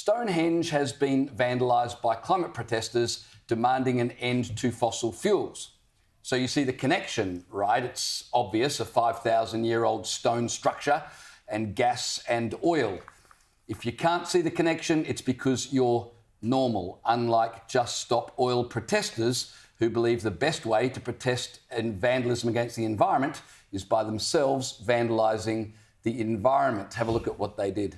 Stonehenge has been vandalised by climate protesters demanding an end to fossil fuels. So you see the connection, right? It's obvious, a 5,000-year-old stone structure and gas and oil. If you can't see the connection, it's because you're normal, unlike Just Stop Oil protesters who believe the best way to protest and vandalism against the environment is by themselves vandalising the environment. Have a look at what they did.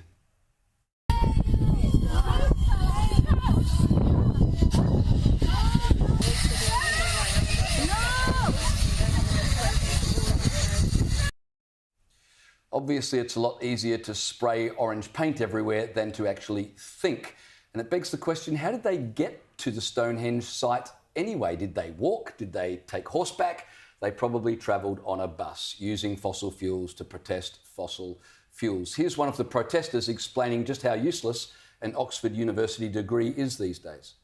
Obviously, it's a lot easier to spray orange paint everywhere than to actually think. And it begs the question, how did they get to the Stonehenge site anyway? Did they walk? Did they take horseback? They probably travelled on a bus using fossil fuels to protest fossil fuels. Here's one of the protesters explaining just how useless an Oxford University degree is these days.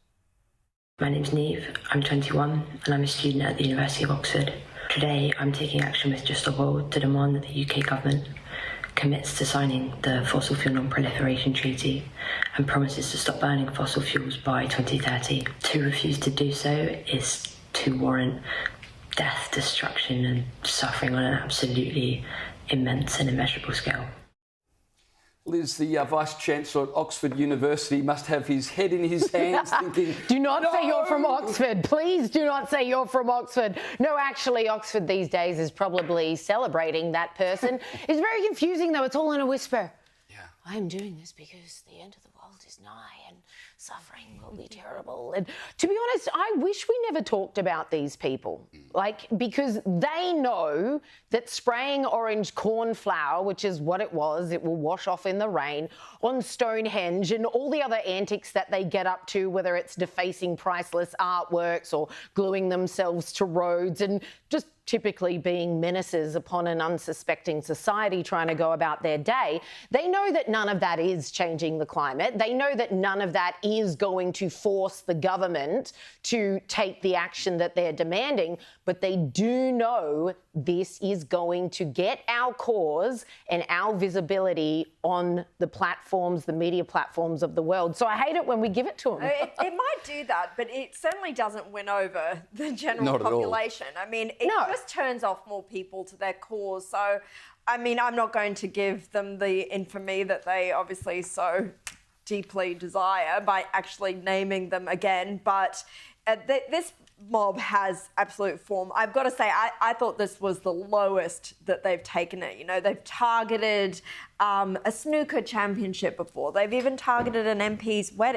My name's Neve, I'm 21 and I'm a student at the University of Oxford. Today I'm taking action with Just Stop Oil to demand that the UK government commits to signing the Fossil Fuel Non-Proliferation Treaty and promises to stop burning fossil fuels by 2030. To refuse to do so is to warrant death, destruction and suffering on an absolutely immense and immeasurable scale. Liz, the Vice-Chancellor at Oxford University must have his head in his hands thinking... Do not no! say you're from Oxford. Please do not say you're from Oxford. No, actually, Oxford these days is probably celebrating that person. It's very confusing, though. It's all in a whisper. Yeah. I'm doing this because the end of the world is nigh and suffering will be terrible. And to be honest, I wish we never talked about these people. Because they know that spraying orange corn flour, which is what it was, it will wash off in the rain, on Stonehenge and all the other antics that they get up to, whether it's defacing priceless artworks or gluing themselves to roads and just typically being menaces upon an unsuspecting society trying to go about their day. They know that none of that is changing the climate. They know that none of that is going to force the government to take the action that they're demanding, but they do know this is going to get our cause and our visibility on the platforms, the media platforms of the world. So I hate it when we give it to them. It might do that, but it certainly doesn't win over the general population. I mean, it just turns off more people to their cause. So, I mean, I'm not going to give them the infamy that they obviously so deeply desire by actually naming them again, but this mob has absolute form. I've got to say, I thought this was the lowest that they've taken it. You know, they've targeted a snooker championship before. They've even targeted an MP's wedding.